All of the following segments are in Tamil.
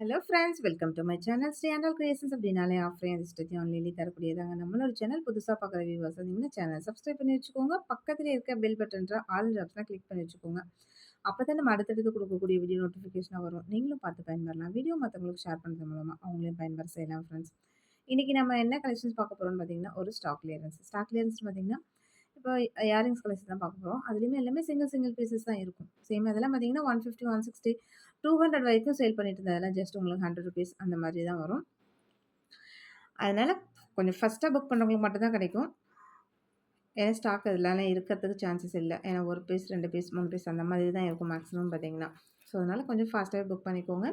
Hello friends, welcome to my channel. Sri Andal creations அப்படின்னாலே ஆஃப்ரேன் அதிர்ஷ்டத்தையும் ஆன்லைன்லேயே தரக்கூடியதாங்க. நம்மளோட சேனல் புதுசாக பார்க்குற வியூவர்ஸ் வந்தீங்கன்னா சேனல் சப்ஸ்கிரைப் பண்ணி வச்சுக்கோங்க. பக்கத்தில் இருக்க பெல் பட்டன்ற ஆல் ஆப்ஷனை கிளிக் பண்ணி வச்சுக்கோங்க. அப்போ தான் நம்ம அடுத்தடுத்து கொடுக்கக்கூடிய வீடியோ நோட்டிஃபிகேஷனாக வரும். நீங்களும் பார்த்து பயன்பெறலாம். வீடியோ மற்றவங்களுக்கு ஷேர் பண்ணுறது மூலமாக அவங்களையும் பயன்பெற செய்யலாம் ஃப்ரெண்ட்ஸ். இன்றைக்கி நம்ம என்ன கலெக்ஷன்ஸ் பார்க்க போகிறோம்னு பார்த்தீங்கன்னா, ஒரு ஸ்டாக் கிளியரன்ஸ். ஸ்டாக் கிளியரன்ஸ் பார்த்தீங்கன்னா, இப்போ இயரிங்ஸ் கலெக்ஷன் தான் பார்க்க போகிறோம். அதுலேயுமே எல்லாமே சிங்கிள் சிங்கிள் பீசஸ் தான் இருக்கும். சேம் அதெல்லாம் பார்த்தீங்கன்னா 150, 160, 200 வரைக்கும் சேல் பண்ணிட்டு இருந்ததெல்லாம் ஜஸ்ட் உங்களுக்கு ₹100 அந்த மாதிரி தான் வரும். அதனால கொஞ்சம் ஃபர்ஸ்ட்டாக புக் பண்ணுறவங்களுக்கு மட்டும் தான் கிடைக்கும். ஏன்னா ஸ்டாக் இதெல்லாம் இருக்கிறதுக்கு சான்சஸ் இல்ல. ஏன்னா 1 பீஸ், 2 பீஸ், 3 பீஸ் அந்த மாதிரி தான் இருக்கும் மேக்ஸிமம் பார்த்தீங்கன்னா. ஸோ அதனால கொஞ்சம் ஃபாஸ்ட்டாகவே புக் பண்ணிக்கோங்க.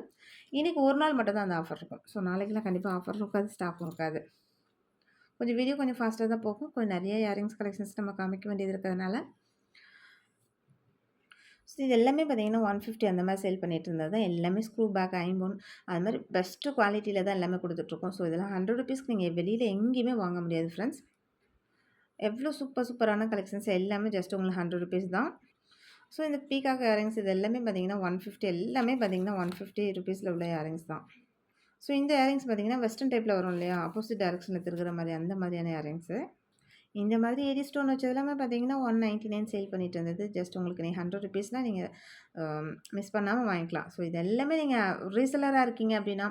இன்னைக்கு ஒரு நாள் மட்டும் தான் அந்த ஆஃபர் இருக்கும். ஸோ நாளைக்கெல்லாம் கண்டிப்பா ஆஃபர் இருக்காது, ஸ்டாக்கும் இருக்காது. கொஞ்சம் வீடியோ கொஞ்சம் ஃபாஸ்ட்டாக தான் போகும். கொஞ்சம் நிறைய இயரிங்ஸ் கலெக்ஷன்ஸ் நம்ம காமிக்க வேண்டியது இருக்கிறதுனால ஸோ இது எல்லாமே பார்த்தீங்கன்னா 150 அந்த மாதிரி சேல் பண்ணிட்டு இருந்தது தான். எல்லாமே ஸ்க்ரூ பேக், ஐம்பொன் அது மாதிரி பெஸ்ட்டு குவாலிட்டியில் தான் எல்லாமே கொடுத்துட்ருக்கோம். ஸோ இதெல்லாம் ₹100க்கு நீங்கள் வெளியில் எங்கேயுமே வாங்க முடியாது ஃப்ரெண்ட்ஸ். எவ்வளோ சூப்பரான கலெக்ஷன்ஸ் எல்லாமே ஜஸ்ட் உங்களுக்கு ₹100 தான். ஸோ இந்த பீகாக் இயரிங்ஸ் இது எல்லாமே பார்த்தீங்கன்னா 150 எல்லாமே பார்த்தீங்கன்னா ₹150 உள்ள இயரிங்ஸ் தான். ஸோ இந்த இயரிங்ஸ் பார்த்தீங்கன்னா வெஸ்டர்ன் டைப்பில் வரும் இல்லையா, ஆப்போசிட் டைரக்ஷனில் திருகிற மாதிரி அந்த மாதிரியான இயரிங்ஸு. இந்த மாதிரி ஏடி ஸ்டோன் வச்சது எல்லாமே பார்த்தீங்கன்னா 199 சேல் பண்ணிட்டு இருந்தது. ஜஸ்ட் உங்களுக்கு நீ ₹100னா நீங்கள் மிஸ் பண்ணாமல் வாங்கிக்கலாம். ஸோ இது எல்லாமே நீங்கள் ரீசெல்லராக இருக்கீங்க அப்படின்னா,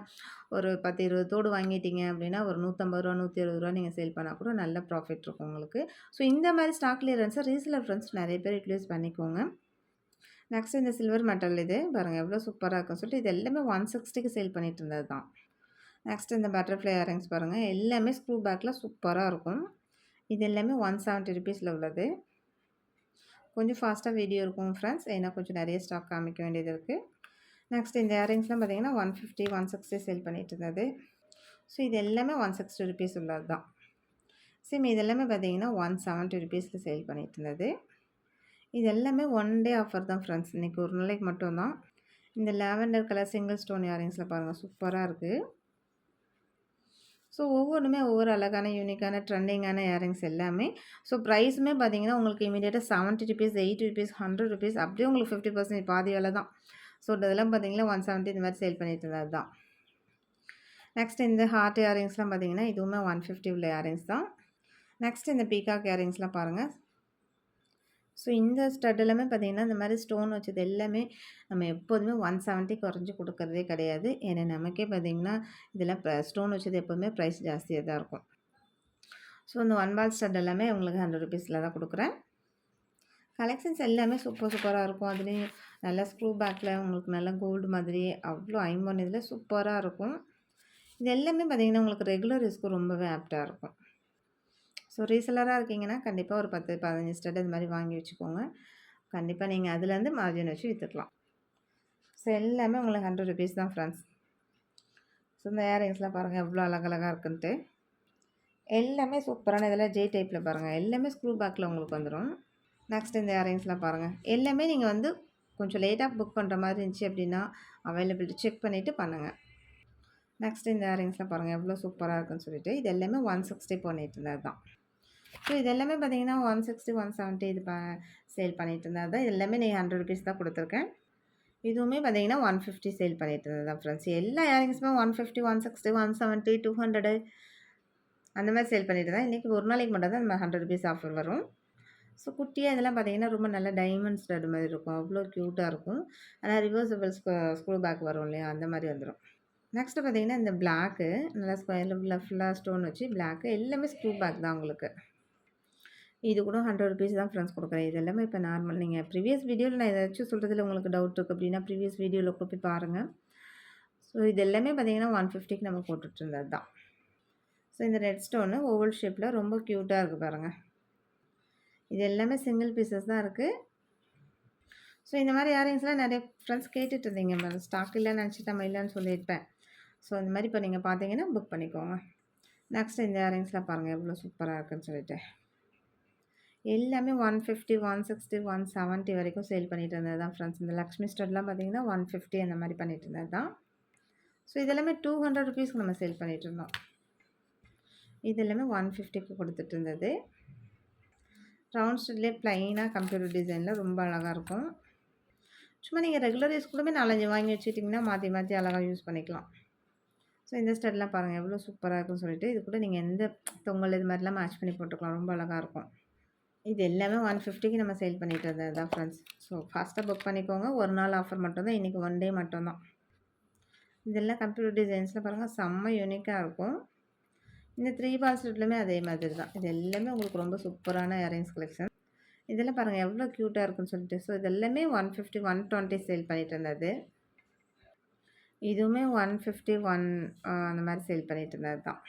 ஒரு 10, 20 தோடு வாங்கிட்டீங்க அப்படின்னா ஒரு ₹150, ₹170 நீங்கள் சேல் பண்ணால் கூட நல்ல ப்ராஃபிட் இருக்கும் உங்களுக்கு. ஸோ இந்த மாதிரி ஸ்டாக் கிளியரன்ஸை ரீசெல்லர் ஃப்ரெண்ட்ஸ் நிறைய பேர் யூட்டிலைஸ் பண்ணிக்கோங்க. நெக்ஸ்ட் இந்த சில்வர் மெட்டல் இது பாருங்கள் எவ்வளோ சூப்பராக இருக்குன்னு சொல்லிட்டு இது எல்லாமே 160க்கு சேல் பண்ணிட்டு இருந்தது தான். நெக்ஸ்ட் இந்த பட்டர்ஃப்ளை இயரிங்ஸ் பாருங்கள் எல்லாமே ஸ்க்ரூ பேக்கில் சூப்பராக இருக்கும். இது எல்லாமே ₹170 உள்ளது. கொஞ்சம் ஃபாஸ்ட்டாக வீடியோ இருக்கும் ஃப்ரெண்ட்ஸ். ஏன்னா கொஞ்சம் நிறைய ஸ்டாக் காமிக்க வேண்டியது இருக்குது. நெக்ஸ்ட் இந்த இயரிங்ஸ்லாம் பார்த்தீங்கன்னா 150, 160 சேல் பண்ணிட்டு இருந்தது. ஸோ இது எல்லாமே ₹160 உள்ளது தான். சேம் இது எல்லாமே பார்த்தீங்கன்னா ₹170 சேல் பண்ணிட்டு இருந்தது. இது எல்லாமே ஒன் டே ஆஃபர் தான் ஃப்ரெண்ட்ஸ். இன்றைக்கி ஒரு நாளைக்கு மட்டும்தான். இந்த லாவெண்டர் கலர் சிங்கிள் ஸ்டோன் இயரிங்ஸில் பாருங்கள் சூப்பராக இருக்குது. ஸோ ஒவ்வொன்றுமே ஒவ்வொரு அழகான யூனிக்கான ட்ரெண்டிங்கான இயரிங்ஸ் எல்லாமே. ஸோ ப்ரைஸுமே பார்த்தீங்கன்னா உங்களுக்கு இமீடியட்டாக ₹70, ₹80, ₹100 அப்படியே உங்களுக்கு 50% பாதி விலை தான். ஸோ இதெல்லாம் பார்த்தீங்கன்னா 170 இந்த மாதிரி சேல் பண்ணிட்டு இருந்தது தான். நெக்ஸ்ட் இந்த ஹார்ட் இயரிங்ஸ்லாம் பார்த்தீங்கன்னா இதுவுமே 150 உள்ள இயரிங்ஸ் தான். நெக்ஸ்ட் இந்த பீகாக் இயரிங்ஸ்லாம் பாருங்கள். ஸோ இந்த ஸ்டட் எல்லாமே பார்த்தீங்கன்னா இந்த மாதிரி ஸ்டோன் வச்சது எல்லாமே நம்ம எப்போதுமே 170 குறைஞ்சி கொடுக்கறதே கிடையாது. ஏன்னா நமக்கே பார்த்தீங்கன்னா இதெல்லாம் ஸ்டோன் வச்சது எப்போதுமே ப்ரைஸ் ஜாஸ்தியாக தான் இருக்கும். ஸோ இந்த 1 பால் ஸ்டட் எல்லாமே உங்களுக்கு ₹100 தான் கொடுக்குறேன். கலெக்ஷன்ஸ் எல்லாமே சூப்பராக இருக்கும். அதுலேயும் நல்லா ஸ்க்ரூ பேக்கில் உங்களுக்கு நல்லா கோல்டு மாதிரி அவ்வளோ ஐம்பொன் இதில் சூப்பராக இருக்கும். இது எல்லாமே பார்த்தீங்கன்னா உங்களுக்கு ரெகுலர் யூஸ்க்கு ரொம்பவே ஆப்டாக இருக்கும். ஸோ ரீசெல்லராக இருக்கீங்கன்னா கண்டிப்பாக ஒரு 10, 15 ஸ்டட் இது மாதிரி வாங்கி வச்சுக்கோங்க. கண்டிப்பாக நீங்கள் அதுலேருந்து மார்ஜின் வச்சு விற்றுக்கலாம். ஸோ எல்லாமே உங்களுக்கு ₹100 தான் ஃப்ரெண்ட்ஸ். ஸோ இந்த இயரிங்ஸ்லாம் பாருங்கள் எவ்வளோ அழகழகாக இருக்குன்ட்டு. எல்லாமே சூப்பரான இதெல்லாம் ஜே டைப்பில் பாருங்கள். எல்லாமே ஸ்க்ரூ பேக்கில் உங்களுக்கு வந்துடும். நெக்ஸ்ட் இந்த இயரிங்ஸ்லாம் பாருங்கள். எல்லாமே நீங்கள் வந்து கொஞ்சம் லேட்டாக புக் பண்ணுற மாதிரி இருந்துச்சு அப்படின்னா அவைலபிலிட்டி செக் பண்ணிவிட்டு பண்ணுங்கள். நெக்ஸ்ட் இந்த இயரிங்ஸ்லாம் பாருங்கள் எவ்வளோ சூப்பராக இருக்குன்னு சொல்லிட்டு இது எல்லாமே 160 பண்ணிட்டு இருந்தது தான். ஸோ இது எல்லாமே பார்த்தீங்கன்னா 160, 170 இது சேல் பண்ணிட்டு இருந்தது தான். இது எல்லாமே நீங்கள் ₹100 தான் கொடுத்துருக்கேன். இதுவுமே பார்த்தீங்கன்னா 150 சேல் பண்ணிட்டு இருந்தது தான் ஃப்ரெண்ட்ஸ். எல்லா இயரிங்ஸுமே 150, 160, 170, 200 அந்த மாதிரி சேல் பண்ணிட்டு தான். இன்றைக்கி ஒரு நாளைக்கு மட்டும் தான் நம்ம ₹100 ஆஃபர் வரும். ஸோ குட்டியாக இதெல்லாம் பார்த்தீங்கன்னா ரொம்ப நல்ல டைமண்ட் ஸ்டட் மாதிரி இருக்கும். அவ்வளோ க்யூட்டாக இருக்கும். ஆனால் ரிவர்சபிள் ஸ்க்ரூ பேக் வரும் இல்லையா, அந்த மாதிரி வந்துடும். நெக்ஸ்ட்டு பார்த்தீங்கன்னா இந்த பிளாக்கு நல்லா ஸ்கொயரில் ஃபுல்லாக ஸ்டோன் வச்சு பிளாக்கு எல்லாமே ஸ்க்ரூ பேக் தான் உங்களுக்கு. இது கூட ₹100 தான் ஃப்ரெண்ட்ஸ் கொடுக்குறேன். இது எல்லாமே இப்போ நார்மல். நீங்கள் ப்ரீவியஸ் வீடியோவில் நான் ஏதாச்சும் சொல்கிறதுல உங்களுக்கு டவுட் இருக்குது அப்படின்னா ப்ரீவியஸ் வீடியோவில் கூட போய் பாருங்கள். ஸோ இது எல்லாமே பார்த்தீங்கன்னா 150க்கு நம்ம போட்டுட்டு இருந்தது தான். ஸோ இந்த ரெட் ஸ்டோனு ஓவல் ஷேப்பில் ரொம்ப க்யூட்டாக இருக்குது பாருங்கள். இது எல்லாமே சிங்கிள் பீசஸ் தான் இருக்குது. ஸோ இந்த மாதிரி இயரிங்ஸ்லாம் நிறைய ஃப்ரெண்ட்ஸ் கேட்டுட்டு இருந்தீங்க. ஸ்டாக் இல்லைன்னு நினச்சிட்டு நம்ம இல்லைன்னு சொல்லியிருப்பேன். ஸோ இந்த மாதிரி இப்போ நீங்கள் பார்த்தீங்கன்னா புக் பண்ணிக்கோங்க. நெக்ஸ்ட் இந்த இயரிங்ஸ்லாம் பாருங்கள் எவ்வளோ சூப்பராக இருக்குன்னு சொல்லிட்டு. எல்லாமே 150, 160, 170 வரைக்கும் சேல் பண்ணிட்டு இருந்தது தான் ஃப்ரெண்ட்ஸ். இந்த லக்ஷ்மி ஸ்டட்லாம் பார்த்தீங்கன்னா 150 அந்த மாதிரி பண்ணிட்டு இருந்தது தான். ஸோ இதெல்லாமே ₹200க்கு நம்ம சேல் பண்ணிட்டு இருந்தோம். இது எல்லாமே 150க்கு கொடுத்துட்டு இருந்தது. ரவுண்ட் ஸ்டட்லேயே ப்ளைனாக கம்ப்யூட்டர் டிசைனில் ரொம்ப அழகாக இருக்கும். சும்மா நீங்கள் ரெகுலர் யூஸ் கூடமே 4, 5 வாங்கி வச்சுக்கிட்டிங்கன்னா மாற்றி மாற்றி அழகாக யூஸ் பண்ணிக்கலாம். ஸோ இந்த ஸ்டட்லாம் பாருங்கள் எவ்வளோ சூப்பராக இருக்குன்னு சொல்லிட்டு, இது கூட நீங்கள் எந்த தொங்கல் இது மாதிரிலாம் மேட்ச் பண்ணி போட்டுக்கலாம். ரொம்ப அழகாக இருக்கும். இது எல்லாமே 150க்கு நம்ம சேல் பண்ணிட்டு இருந்தது தான் ஃப்ரெண்ட்ஸ். ஸோ ஃபாஸ்ட்டாக புக் பண்ணிக்கோங்க. ஒரு நாள் ஆஃபர் மட்டும் தான். இன்றைக்கி 1 டே மட்டும் தான். இதெல்லாம் கம்ப்யூட்டர் டிசைன்ஸில் பாருங்கள் செம்ம யூனிக்காக இருக்கும். இந்த 3 பால் செட்லுமே அதே மாதிரி தான். இது எல்லாமே உங்களுக்கு ரொம்ப சூப்பரான இயரிங்ஸ் கலெக்ஷன். இதெல்லாம் பாருங்கள் எவ்வளோ க்யூட்டாக இருக்குன்னு சொல்லிட்டு. ஸோ இது எல்லாமே 150, 120 சேல் பண்ணிட்டு இருந்தது. இதுவுமே 150, அந்த மாதிரி சேல் பண்ணிட்டு இருந்தது தான்.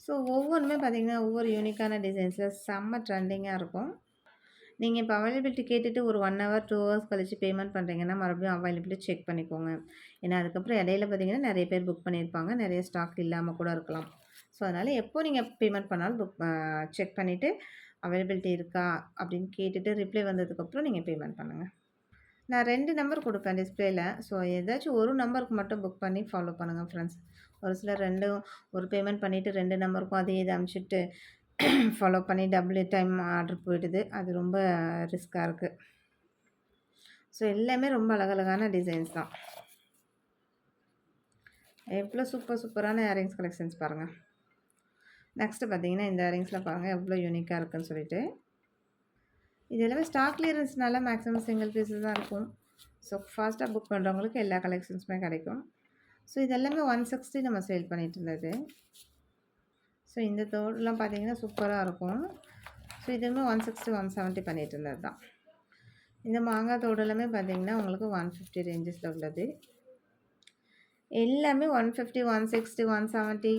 ஸோ ஒவ்வொன்றுமே பார்த்தீங்கன்னா ஒவ்வொரு யூனிக்கான டிசைன்ஸில் செம்ம ட்ரெண்டிங்காக இருக்கும். நீங்கள் இப்போ அவைலபிலிட்டி கேட்டுட்டு ஒரு 1 ஹவர் 2 ஹவர்ஸ் கழிச்சு பேமெண்ட் பண்ணுறீங்கன்னா மறுபடியும் அவைலபிலிட்டி செக் பண்ணிக்கோங்க. ஏன்னா அதுக்கப்புறம் இடையில பார்த்தீங்கன்னா நிறைய பேர் புக் பண்ணியிருப்பாங்க. நிறைய ஸ்டாக் இல்லாமல் கூட இருக்கலாம். ஸோ அதனால் எப்போ நீங்கள் பேமெண்ட் பண்ணாலும் செக் பண்ணிவிட்டு அவைலபிலிட்டி இருக்கா அப்படின்னு கேட்டுட்டு ரிப்ளை வந்ததுக்கப்புறம் நீங்கள் பேமெண்ட் பண்ணுங்கள். நான் 2 நம்பர் குடுப்பேன் டிஸ்ப்ளேல. ஸோ ஏதாச்சும் ஒரு நம்பருக்கு மட்டும் புக் பண்ணி ஃபாலோ பண்ணுங்க ஃப்ரெண்ட்ஸ். ஒரு சிலர் 2 ஒரு பேமெண்ட் பண்ணிவிட்டு 2 நம்பருக்கும் அதே இது அனுப்பிச்சிட்டு ஃபாலோ பண்ணி டபுள் டைம் ஆர்டர் போயிடுது. அது ரொம்ப ரிஸ்க்காக இருக்குது. ஸோ எல்லாமே ரொம்ப அழகழகான டிசைன்ஸ் தான். எவ்வளோ சூப்பரான இயரிங்ஸ் கலெக்ஷன்ஸ் பாருங்கள். நெக்ஸ்ட்டு பார்த்தீங்கன்னா இந்த இயரிங்ஸ்லாம் பாருங்கள் எவ்வளோ யூனிக்காக இருக்குன்னு சொல்லிட்டு. இது எல்லாமே ஸ்டாக் கிளியரன்ஸ்னால மேக்ஸிமம் சிங்கிள் பீஸஸ் தான் இருக்கும். ஸோ ஃபாஸ்ட்டாக புக் பண்ணுறவங்களுக்கு எல்லா கலெக்ஷன்ஸுமே கிடைக்கும். ஸோ இது எல்லாமே 160 நம்ம சேல் பண்ணிட்டு இருந்தது. ஸோ இந்த தோடுலாம் பார்த்தீங்கன்னா சூப்பராக இருக்கும். ஸோ இதுவுமே 160, 170 பண்ணிட்டு இருந்தது தான். இந்த மாங்காய் தோடு எல்லாமே பார்த்தீங்கன்னா உங்களுக்கு 150 ரேஞ்சஸில் உள்ளது. எல்லாமே 150, 160, 170,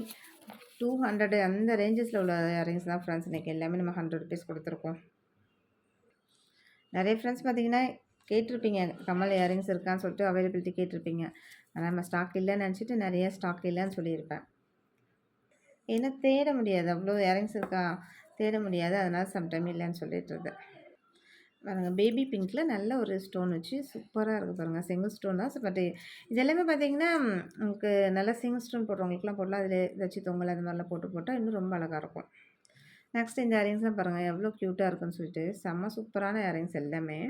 200 அந்த ரேஞ்சஸில் உள்ள இயரிங்ஸ் தான் ஃப்ரெண்ட்ஸ். இன்றைக்கி எல்லாமே நம்ம 100 ருபீஸ் கொடுத்துருக்கோம். நிறைய ஃப்ரெண்ட்ஸ் பார்த்தீங்கன்னா கேட்டிருப்பீங்க கமல் இயரிங்ஸ் இருக்கான்னு சொல்லிட்டு அவைலபிலிட்டி கேட்டிருப்பீங்க. ஆனால் நம்ம ஸ்டாக் இல்லைன்னு நினச்சிட்டு நிறைய ஸ்டாக் இல்லைன்னு சொல்லியிருப்பேன். ஏன்னா தேட முடியாது, அவ்வளோ இயரிங்ஸ் இருக்கா தேட முடியாது. அதனால் சம்டைம் இல்லைன்னு சொல்லிட்டுருது. பாருங்கள் பேபி பிங்க்கில் நல்ல ஒரு ஸ்டோன் வச்சு சூப்பராக இருக்குது பாருங்கள். சிங்கிள் ஸ்டோன் தான். பட் இது எல்லாமே பார்த்தீங்கன்னா உங்களுக்கு நல்லா சிங்கிள் ஸ்டோன் போடுறவங்களுக்குலாம் போடலாம். அதில் ஏதாச்சும் தொங்கல் அது மாதிரிலாம் போட்டால் இன்னும் ரொம்ப அழகாக இருக்கும். நெக்ஸ்ட் இந்த இயரிங்ஸ்லாம் பாருங்கள் எவ்வளோ க்யூட்டாக இருக்குன்னு சொல்லிட்டு. செம்ம சூப்பரான இயரிங்ஸ் எல்லாமே.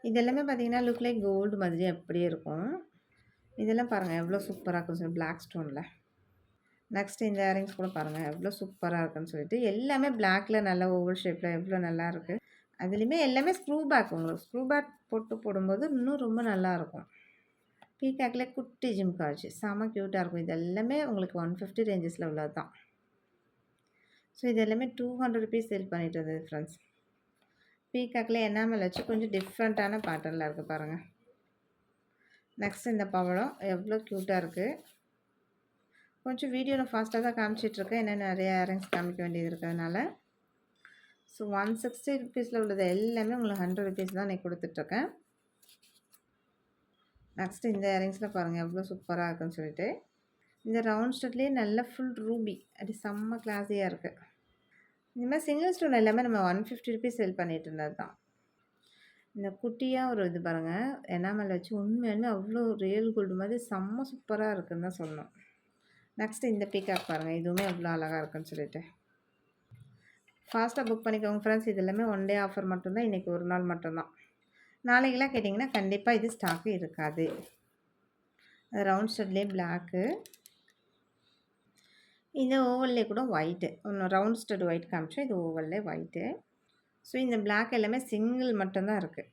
இது எல்லாமே பார்த்தீங்கன்னா லுக் லைக் கோல்டு மாதிரி அப்படியே இருக்கும். இதெல்லாம் பாருங்கள் எவ்வளோ சூப்பராக இருக்குன்னு சொல்லி பிளாக் ஸ்டோனில். நெக்ஸ்ட் இந்த இயரிங்ஸ் கூட பாருங்கள் எவ்வளோ சூப்பராக இருக்குன்னு சொல்லிட்டு. எல்லாமே பிளாக்கில் நல்ல ஓவல் ஷேப்பில் எவ்வளோ நல்லா இருக்குது. அதுலேயுமே எல்லாமே ஸ்க்ரூ பேக். உங்களுக்கு ஸ்க்ரூ பேக் போடும்போது இன்னும் ரொம்ப நல்லாயிருக்கும். பீகாக்கில் குட்டி ஜிம்கா வச்சு செம்ம க்யூட்டாக இருக்கும். இது எல்லாமே உங்களுக்கு 150 ரேஞ்சஸில் உள்ளது தான். ஸோ இது எல்லாமே 200 ருபீஸ் சேல் பண்ணிட்டு இருந்தது ஃப்ரெண்ட்ஸ். பீகாக்கில் எனாமல் வச்சு கொஞ்சம் டிஃப்ரெண்ட்டான பேட்டர்னில் இருக்குது பாருங்கள். நெக்ஸ்ட் இந்த பவளம் எவ்வளோ க்யூட்டாக இருக்குது. கொஞ்சம் வீடியோவில் ஃபாஸ்ட்டாக தான் காமிச்சிட்ருக்கேன். ஏன்னா நிறைய இயரிங்ஸ் காமிக்க வேண்டியது இருக்கிறதுனால. ஸோ 160 ருபீஸில் உள்ளது எல்லாமே உங்களுக்கு 100 ருபீஸ் தான் இன்றைக்கி கொடுத்துட்ருக்கேன். நெக்ஸ்ட்டு இந்த இயரிங்ஸில் பாருங்கள் எவ்வளோ சூப்பராக இருக்குன்னு சொல்லிட்டு. இந்த ரவுண்ட் ஸ்டட்லேயே நல்ல ஃபுல் ரூபி அப்படி செம்ம கிளாஸியாக இருக்குது. இந்த மாதிரி சிங்கிள் ஸ்டோன் எல்லாமே நம்ம 150 ருபீஸ் செல் பண்ணிட்டு இருந்தது தான். இந்த குட்டியாக ஒரு இது பாருங்கள் எனாமல் வச்சு உண்மையாலுமே அவ்வளோ ரியல் கோல்டு மாதிரி செம்ம சூப்பராக இருக்குன்னு தான் சொல்லணும். நெக்ஸ்ட்டு இந்த பீகாக் பாருங்கள் இதுவுமே அவ்வளோ அழகாக இருக்குன்னு சொல்லிட்டு. ஃபாஸ்ட்டாக புக் பண்ணிக்கோங்க ஃப்ரெண்ட்ஸ். இது எல்லாமே 1 டே ஆஃபர் மட்டும்தான். இன்றைக்கி ஒரு நாள் மட்டும்தான். நாளைக்கெல்லாம் கேட்டிங்கன்னா கண்டிப்பாக இது ஸ்டாக்கு இருக்காது. ரவுண்ட் ஸ்டட்லேயே பிளாக்கு, இந்த ஓவல்லே கூட ஒயிட்டு. ஒன்று ரவுண்ட் ஸ்டட் ஒயிட் காமிச்சோம். இது ஓவல்லே ஒயிட்டு. ஸோ இந்த பிளாக் எல்லாமே சிங்கிள் மட்டும்தான் இருக்குது.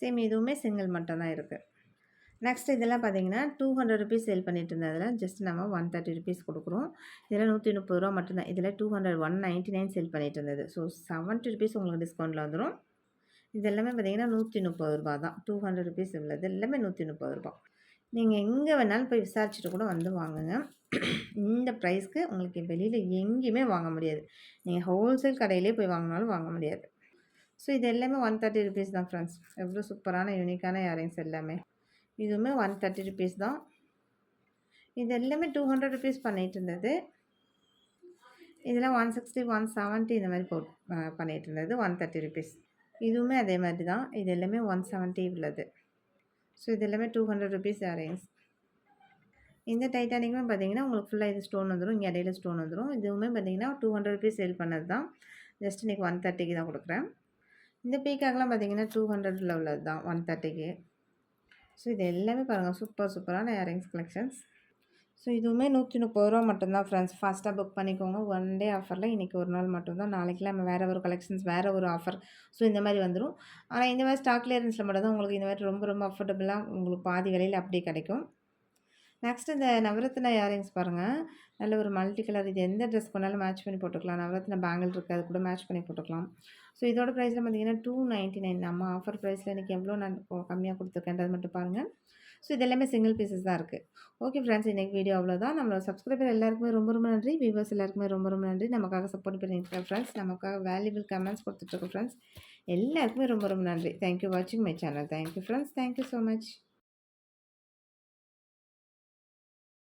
சேம் இதுவுமே சிங்கிள் மட்டும்தான் இருக்குது. நெக்ஸ்ட் இதெல்லாம் பார்த்தீங்கன்னா 200 ருபீஸ் சேல் பண்ணிட்டு இருந்ததில் ஜஸ்ட் நம்ம 130 ருபீஸ் கொடுக்குறோம். இதில் 130 ரூபா மட்டும்தான். இதில் 200 199 சேல் பண்ணிட்டு இருந்தது. ஸோ 70 ருபீஸ் உங்களுக்கு டிஸ்கவுண்ட்டில் வந்துடும். இது எல்லாமே பார்த்தீங்கன்னா 130 ரூபா தான். 200 ருபீஸ் உள்ளது எல்லாமே 130 ரூபா. நீங்கள் எங்கே வேணாலும் போய் விசாரிச்சுட்டு கூட வந்து வாங்குங்க. இந்த ப்ரைஸ்க்கு உங்களுக்கு வெளியில் எங்கேயுமே வாங்க முடியாது. நீங்கள் ஹோல்சேல் கடையிலே போய் வாங்கினாலும் வாங்க முடியாது. ஸோ இது எல்லாமே 130 ருபீஸ் தான் ஃப்ரெண்ட்ஸ். எவ்வளோ சூப்பரான யூனிக்கான இயரிங்ஸ் எல்லாமே. இதுவுமே 130 ருபீஸ் தான். இது எல்லாமே 200 ருபீஸ் பண்ணிகிட்டு இருந்தது. இதெல்லாம் 160, 170 இந்த மாதிரி பண்ணிகிட்டு இருந்தது 130 ருபீஸ். இதுவுமே அதே மாதிரி தான். இது எல்லாமே 170 உள்ளது. ஸோ இது எல்லாமே 200 ருபீஸ் இயரிங்ஸ். இந்த டைட்டானிக்குமே பார்த்தீங்கன்னா உங்களுக்கு ஃபுல்லாக இது ஸ்டோன் வந்துடும். இங்கே இடையில ஸ்டோன் வந்துடும். இதுவுமே பார்த்தீங்கன்னா 200 ருபீஸ் சேல் பண்ணது தான். ஜஸ்ட் இன்றைக்கி 130க்கு தான் கொடுக்குறேன். இந்த பீகாக்லாம் பார்த்தீங்கன்னா 200ல உள்ளது தான் 130க்கு. ஸோ இது எல்லாமே பாருங்கள் சூப்பரான இயரிங்ஸ் கலெக்ஷன்ஸ். ஸோ இதுவுமே ரூ. 130 மட்டும் தான் ஃப்ரெண்ட்ஸ். ஃபாஸ்ட்டாக புக் பண்ணிக்கோங்க. ஒன் டே ஆஃபரில் இன்றைக்கி ஒரு நாள் மட்டும் தான். நாளைக்குலாம் நம்ம வேறு ஒரு கலெக்ஷன்ஸ் வேறு ஒரு ஆஃபர். ஸோ இந்த மாதிரி வந்துடும். ஆனால் இந்த மாதிரி ஸ்டாக் கிளியரன்ஸில் மட்டும் தான் உங்களுக்கு இந்த மாதிரி ரொம்ப அஃபோர்டபுளாக உங்களுக்கு பாதி விலையில் அப்படியே கிடைக்கும். நெக்ஸ்ட் இந்த நவரத்ன இயரிங்ஸ் பாருங்கள். நல்ல ஒரு மல்டி கலர், இது எந்த ட்ரெஸ் கொண்டாலும் மேட்ச் பண்ணி போட்டுக்கலாம். நவரத்ன பேங்கிள் இருக்குது, அது கூட மேட்ச் பண்ணி போட்டுக்கலாம். ஸோ இதோட ப்ரைஸில் பார்த்தீங்கன்னா 299. நம்ம ஆஃபர் ப்ரைஸில் இன்றைக்கி எவ்வளோ நான் கம்மியாக கொடுத்துருக்கேன்றது மட்டும் பாருங்கள். ஸோ இது எல்லாமே சிங்கிள் பீசஸ் தான் இருக்குது. ஓகே ஃப்ரெண்ட்ஸ், இன்றைக்கி வீடியோ அவ்வளோதான். நம்மளோட சப்ஸ்கிரைபர் எல்லாருக்குமே ரொம்ப நன்றி. வியூவர்ஸ் எல்லாருக்குமே ரொம்ப நன்றி. நமக்காக சப்போர்ட் பண்ணியிருக்கேன் ஃப்ரெண்ட்ஸ். நமக்காக வேல்யூபிள் கமெண்ட்ஸ் கொடுத்துட்ருக்கோம் ஃப்ரெண்ட்ஸ். எல்லாருக்குமே ரொம்ப நன்றி. தேங்க்யூ வாட்சிங் my channel. Thank you friends. Thank you so much.